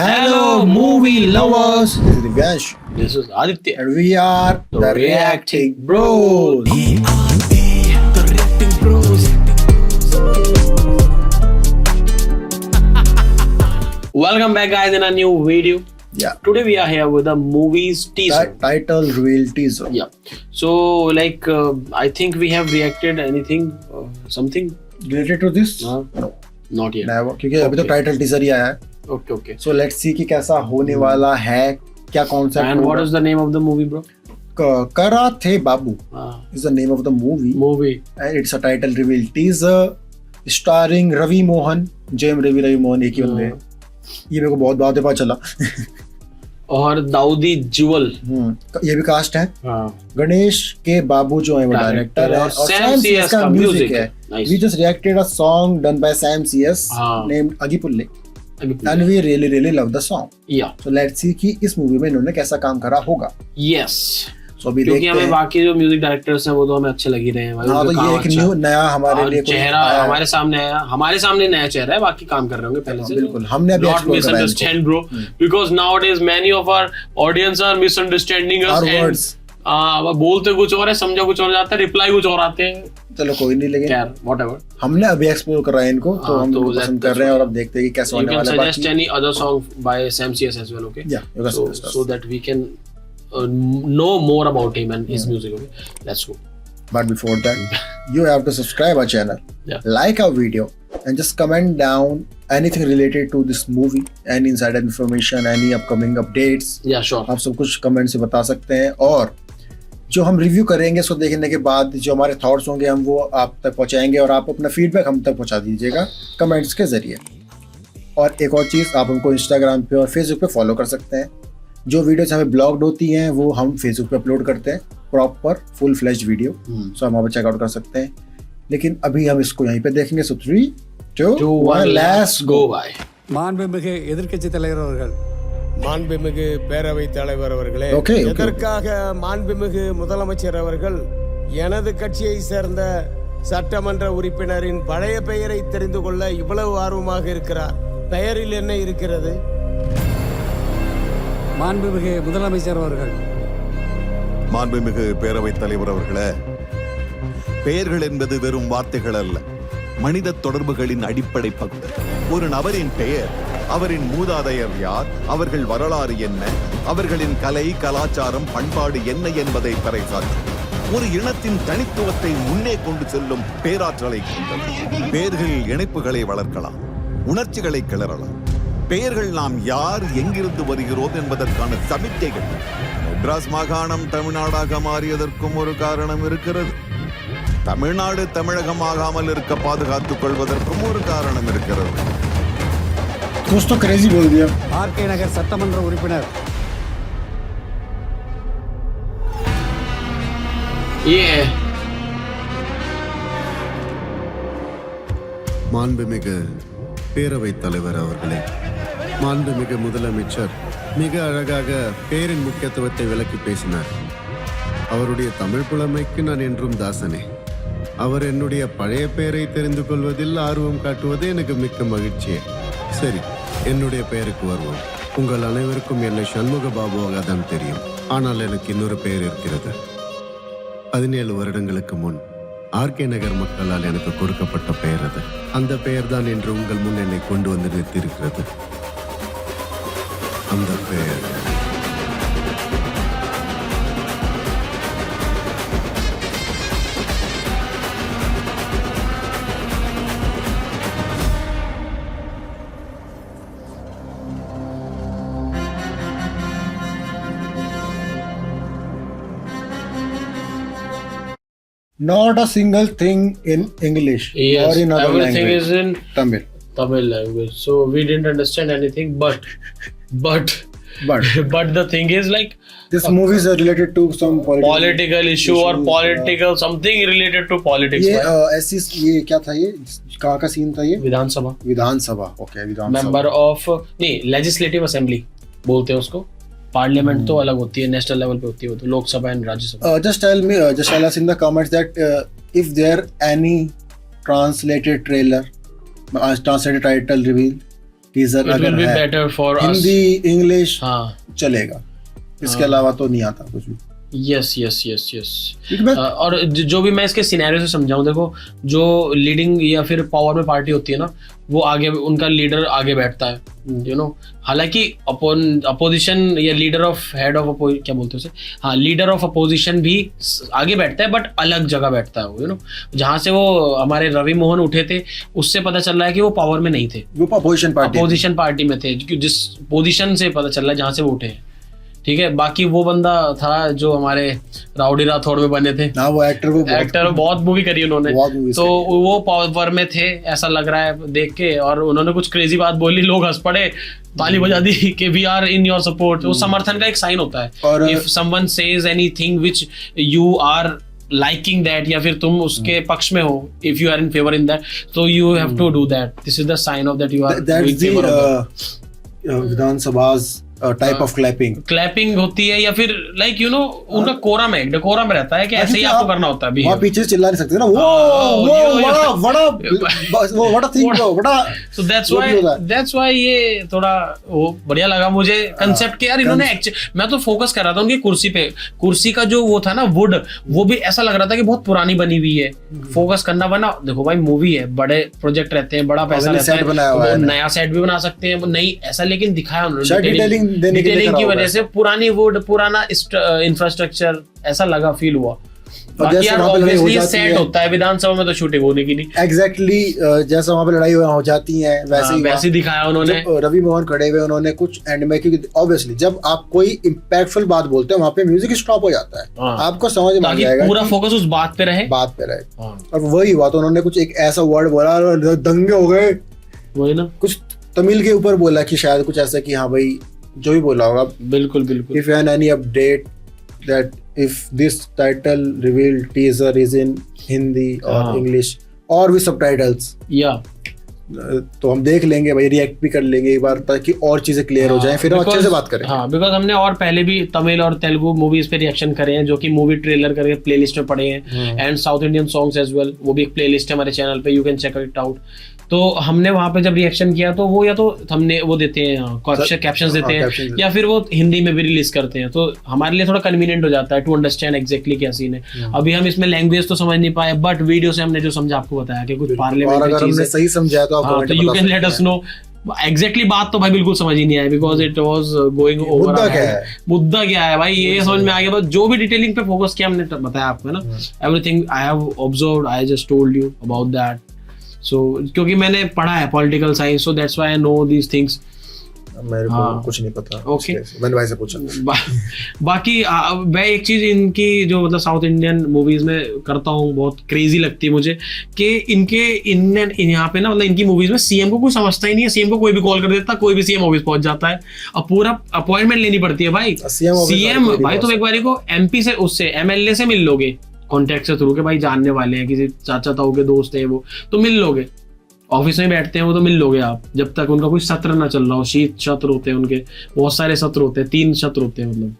Hello, movie lovers. This is Divyansh. This is Aditya. And we are the Reacting Bros. The Reacting Bros. Welcome back, guys, in a new video. Yeah. Today we are here with a movie's teaser. Title reveal teaser. Yeah. So, I think we have reacted anything, something. Related to this? No. Not yet. Never. क्योंकि अभी तो title teaser ही आया है. Okay. So let's see कि कैसा होने वाला है, क्या concept. And what is the name of the movie, bro? Karathe Babu is the name of the movie. And it's a title reveal teaser starring Ravi Mohan. Ravi Mohan एक ही बंदे हैं. ये मेरे को बहुत बात पता चला. और दाऊदी जुवल ये भी कास्ट है. गणेश के बाबू जो है वो डायरेक्टर है और सैम सीएस का म्यूजिक है. We just reacted a song done by Sam CS named Agipulle. And we really love the song. Yeah. So let's see कि इस मूवी में इन्होंने कैसा काम करा होगा. Yes. So अभी क्योंकि हमें बाकी जो म्यूजिक डायरेक्टर्स हैं वो तो हमें अच्छे लग ही रहे हैं. हाँ तो ये एक न्यू नया हमारे लिए चेहरा हमारे सामने आया. हमारे सामने नया चेहरा है. बाकी काम कर रहे होंगे पहले से. बिल्कुल. हमने अभी not misunderstand, bro. Because nowadays many of our audience are misunderstanding us. Our words. बोलते कुछ और है, समझा कुछ और जाता है, रिप्लाई कुछ और आते हैं. चलो कोई नहीं, लेकिन यार whatever. हमने अभी एक्सप्लोर करा है इनको, तो हम पसंद कर रहे हैं और अब देखते हैं कि कैसा होने वाला है. You can suggest any other song by Sam CS as well, okay? Yeah, you can suggest us. So that we can know more about him and his music, okay? Let's go. But before that, you have to subscribe our channel, like our video, and just comment down anything related to this movie, any insider information, any upcoming updates. Yeah, sure. आप सब कुछ comment से बता सकते हैं और जो हम रिव्यू करेंगे उसको देखने के बाद जो हमारे थॉट्स होंगे हम वो आप तक पहुंचाएंगे और आप अपना फीडबैक हम तक पहुंचा दीजिएगा कमेंट्स के जरिए. और एक और चीज़, आप हमको इंस्टाग्राम पे और फेसबुक पे फॉलो कर सकते हैं. जो वीडियोस हमें ब्लॉग्ड होती हैं वो हम फेसबुक पे अपलोड करते हैं, प्रॉपर फुल फ्लैश्ड वीडियो. सो हम वहाँ पे चेकआउट कर सकते हैं. लेकिन अभी हम इसको यहीं पे देखेंगे. सो 3, 2, 1 लेट्स गो. மாண்புமிகு எதிர்க்கட்சி தலைவர் அவர்கள், மாண்புமிகு பேரவை தலைவர் அவர்களே, எதற்காக மாண்புமிகு முதலமைச்சர் அவர்கள் எனது கட்சியை சேர்ந்த சட்டமன்ற உறுப்பினரின் பழைய பெயரை தெரிந்து கொள்ள இவ்வளவு ஆர்வமாக இருக்கிறார்? பெயரில் என்ன இருக்கிறது? மாண்புமிகு முதலமைச்சர் அவர்கள், மாண்புமிகு பேரவை தலைவர் அவர்களே, பெயர்கள் என்பது வெறும் வார்த்தைகள் அல்ல, மனித தொடர்புகளின் அடிப்படை பகுதி. ஒரு நபரின் பெயர் அவரின் மூதாதையர் யார், அவர்கள் வரலாறு என்ன, அவர்களின் கலை கலாச்சாரம் பண்பாடு என்ன என்பதை பறைசாற்றும். ஒரு இனத்தின் தனித்துவத்தை முன்னே கொண்டு செல்லும் பேராற்றலை கொண்டது. பெயர்கள் இணைப்புகளை வளர்க்கலாம், உணர்ச்சிகளை கிளறலாம். பெயர்கள் நாம் யார், எங்கிருந்து வருகிறோம் என்பதற்கான சமிக்கைகள். மெட்ராஸ் மாகாணம் தமிழ்நாடாக மாறியதற்கும் ஒரு காரணம் இருக்கிறது. தமிழ்நாடு தமிழகமாகாமல் இருக்க பாதுகாத்துக் கொள்வதற்கும் ஒரு காரணம் இருக்கிறது. दोस्तों क्रेजी बोल दिया. ஆர்கே நகர் சட்டமன்ற உறுப்பினர் மாண்புமிகு பேரவைத் தலைவர் அவர்களே, மாண்புமிகு முதலமைச்சர் மிக அழகாக பேரின் முக்கியத்துவத்தை விளக்கி பேசினார். அவருடைய தமிழ் புலமைக்கு நான் என்றும் தாசனே. அவர் என்னுடைய பழைய பெயரை தெரிந்து கொள்வதில் ஆர்வம் காட்டுவது எனக்கு மிக்க மகிழ்ச்சியே. சரி, என்னுடைய பெயருக்கு வருவோம். உங்கள் அனைவருக்கும் என்னை சண்முக பாபுவாக தான் தெரியும். ஆனால் எனக்கு இன்னொரு பெயர் இருக்கிறது. 17 வருடங்களுக்கு முன் ஆர்கே நகர் மக்களால் எனக்கு கொடுக்கப்பட்ட பெயர் அது. அந்த பெயர் தான் இன்று உங்கள் முன் என்னை கொண்டு வந்து நிறுத்தியிருக்கிறது. அந்த பெயர் Not a single thing in English or in other everything language. is in Tamil language. So we didn't understand anything, but the thing is like this movie is related to some political issue or political something related to politics. ये ऐसी ये क्या था, ये कहाँ का scene था? ये Vidhansabha. Okay, Vidhansabha. Member of नहीं, लेजिस्लेटिव असेंबली बोलते हैं उसको. पार्लियामेंट तो अलग होती है, नेशनल लेवल पे होती है, वो तो Lok Sabha and Rajya Sabha. Just tell us in the comments that if there any translated trailer, translated title reveal teaser It will अगर be है better for us. Hindi English हाँ चलेगा, इसके अलावा तो नहीं आता कुछ भी। Yes yes yes yes. क्योंकि मैं और जो भी मैं इसके सिनेरियो से समझाऊं, देखो जो लीडिंग या फिर पावर में पार्टी होती है ना, वो आगे, उनका लीडर आगे बैठता है, यू नो। हालांकि अपोजिशन या लीडर ऑफ हेड ऑफ क्या बोलते हैं उसे, हाँ, लीडर ऑफ अपोजिशन भी आगे बैठता है, बट अलग जगह बैठता है, यू नो। जहाँ से वो हमारे रवि मोहन उठे थे, उससे पता चल रहा है कि वो पावर में नहीं थे, वो अपोजिशन पार्टी में थे, जिस पोजीशन से पता चल रहा है जहाँ से वो उठे हैं, ठीक है। बाकी वो बंदा था जो हमारे राउडी राठौड़ में बने थे, हाँ, वो एक्टर बहुत मूवी करी उन्होंने, तो वो पावर में थे ऐसा लग रहा है देख के, और उन्होंने कुछ क्रेजी बात बोली, लोग हंस पड़े, ताली बजा दी कि we are in your support. वो समर्थन का एक साइन होता है, if someone says anything which you are liking that, या फिर तुम उसके पक्ष में हो, if you are in favour in that, तो you have to do that, this is the sign of that you are in favour of Vidhan Sabha type of clapping होती है, या फिर लाइक यू नो उनका कोरम है, डेकोरम रहता है कि ऐसे ही आपको करना होता है। वहाँ पीछे चिल्ला नहीं सकते ना, So that's why ये थोड़ा वो बढ़िया लगा मुझे कंसेप्ट के यार, इन्होंने मैं तो फोकस कर रहा था उनकी कुर्सी पे, कुर्सी का जो वो था ना वुड, वो भी ऐसा लग रहा था कि बहुत पुरानी बनी हुई है, फोकस करना बना। देखो भाई मूवी है, बड़े प्रोजेक्ट रहते हैं, बड़ा पैसा रहता है, नया सेट भी बना सकते हैं, नहीं ऐसा, लेकिन दिखाया उन्होंने डिटेलिंग की वजह से, पुरानी वुड, पुराना इंफ्रास्ट्रक्चर, ऐसा लगा, फील हुआ। बाकी यार ऑब्वियसली सेट होता है, विधानसभा में तो शूटिंग होने की नहीं। एग्जैक्टली जैसा वहाँ पे लड़ाई हो जाती है वैसे ही दिखाया उन्होंने। रवि मोहन खड़े हुए, उन्होंने कुछ एंड में, क्योंकि ऑब्वियसली जब आप कोई इम्पैक्टफुल बात बोलते हैं वहाँ पे म्यूजिक स्टॉप हो जाता है, आपको समझ में आ जाएगा, पूरा फोकस उस बात पे रहे। और वही हुआ, तो उन्होंने कुछ एक ऐसा वर्ड बोला, दंगे हो गए, वही ना, कुछ तमिल के ऊपर बोला कि शायद कुछ ऐसा कि हाँ भाई जो भी बोला होगा। बिल्कुल बिल्कुल। If you have any update that if this title revealed teaser is in Hindi or English or with subtitles, तो हम देख लेंगे भाई, रिएक्ट भी कर लेंगे एक बार, ताकि और चीजें क्लियर हो जाएं, फिर हम अच्छे से बात करें। हाँ, बिकॉज हमने और पहले भी तमिल और तेलुगु मूवीज पे रिएक्शन करे हैं, जो कि मूवी ट्रेलर करके प्लेलिस्ट में पड़े हैं, and south Indian songs as well, वो भी एक प्लेलिस्ट है हमारे चैनल पे, you can check it out. तो हमने वहां पे जब रिएक्शन किया तो वो या तो हमने वो देते हैं कैप्शंस देते हैं, या फिर वो हिंदी में भी रिलीज करते हैं, तो हमारे लिए थोड़ा कन्वीनियंट हो जाता है टू अंडरस्टैंड एग्जैक्टली क्या सीन है। अभी हम इसमें लैंग्वेज तो समझ नहीं पाए, बट वीडियो से हमने जो समझा आपको बताया कि कुछ पार्लियामेंट चीजें सही समझा तो you can let us no. Exactly बात तो भाई बिल्कुल समझ ही नहीं आया, because it was going over. मुद्दा क्या है भाई, ये समझ में आ गया, जो भी डिटेलिंग पे फोकस किया हमने बताया आपको ना, everything I have observed, I just told you about that. So क्योंकि मैंने पढ़ा है political science, so that's why I know these things. मेरे को कुछ नहीं पता। ओके, मैंने भाई से पूछा। बाकी मैं एक चीज इनकी जो मतलब साउथ इंडियन मूवीज में करता हूँ, बहुत क्रेजी लगती है मुझे, कि यहाँ पे ना मतलब इनकी मूवीज में सीएम को कोई समझता ही नहीं है, सीएम को कोई भी कॉल कर देता, कोई भी सीएम ऑफिस पहुंच जाता है, अब पूरा अपॉइंटमेंट लेनी पड़ती है भाई। सीएम भाई तुम एक बार को एमपी से, उससे एमएलए से मिल लोगे कॉन्टेक्ट से थ्रू के, भाई जानने वाले हैं, किसी चाचा ताऊ के दोस्त हैं वो, तो मिल लोगे, ऑफिस में बैठते हैं वो, तो मिल लोगे आप, जब तक उनका कोई सत्र ना चल रहा हो। शीत सत्र होते हैं उनके, बहुत सारे सत्र होते हैं, 3 सत्र होते हैं मतलब,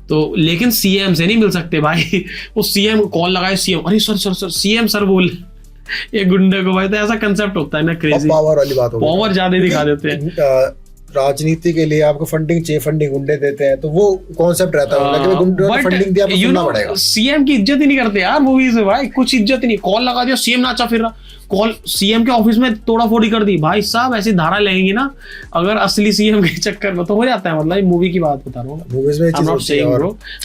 तो लेकिन सीएम से नहीं मिल सकते भाई। वो सीएम कॉल लगाए, सीएम अरे सर सीएम सर बोल ये गुंडे को भाई, तो ऐसा कंसेप्ट होता है ना, क्रेजी पावर वाली बात होगी, पावर ज्यादा दिखा देते हैं। राजनीति के लिए आपको फंडिंग चाहिए, फंडिंग गुंडे देते हैं, तो वो कॉन्सेप्ट रहता है कि गुंडों ने फंडिंग दिया, आपको सुनना पड़ेगा। सीएम की इज्जत ही नहीं करते यार मूवीज में भाई, कुछ इज्जत ही नहीं। कॉल लगा दिया, सीएम नाचा फिर रहा, कॉल सीएम के ऑफिस में तोड़ा फोड़ी कर दी, भाई साहब ऐसी धारा लगेंगी ना अगर असली सीएम के चक्कर में, तो हो जाता है। मतलब मूवी की बात बता रहा हूँ, मूवीज में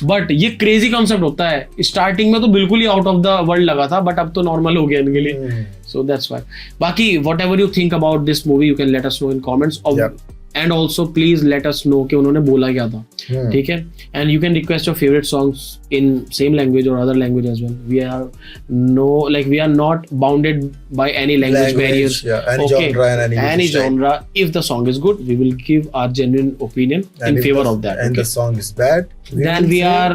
बट ये क्रेजी कॉन्सेप्ट होता है। स्टार्टिंग में तो बिल्कुल ही आउट ऑफ द वर्ल्ड लगा था, बट अब तो नॉर्मल हो गया इनके लिए, सो दैट्स व्हाई। बाकी whatever you think about this movie, you can let us know in comments, and also please let us know कि उन्होंने बोला क्या था, ठीक है। And you can request your favourite songs in same language और other language as well. We are not bounded by any language barriers, any genre. If the song is good, we will give our genuine opinion in favor of that. And the song is bad, then we are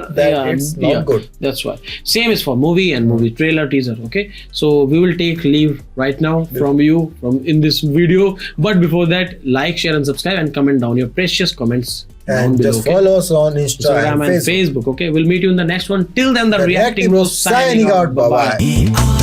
it's not good. That's why. Same is for movie and movie trailer, teaser. Okay, so we will take leave right now from you in this video. But before that, like, share, and subscribe, and comment down your precious comments. And just follow us on Instagram and Facebook. Okay, we'll meet you in the next one. Till then, the Reacting Bros signing out. Bye bye.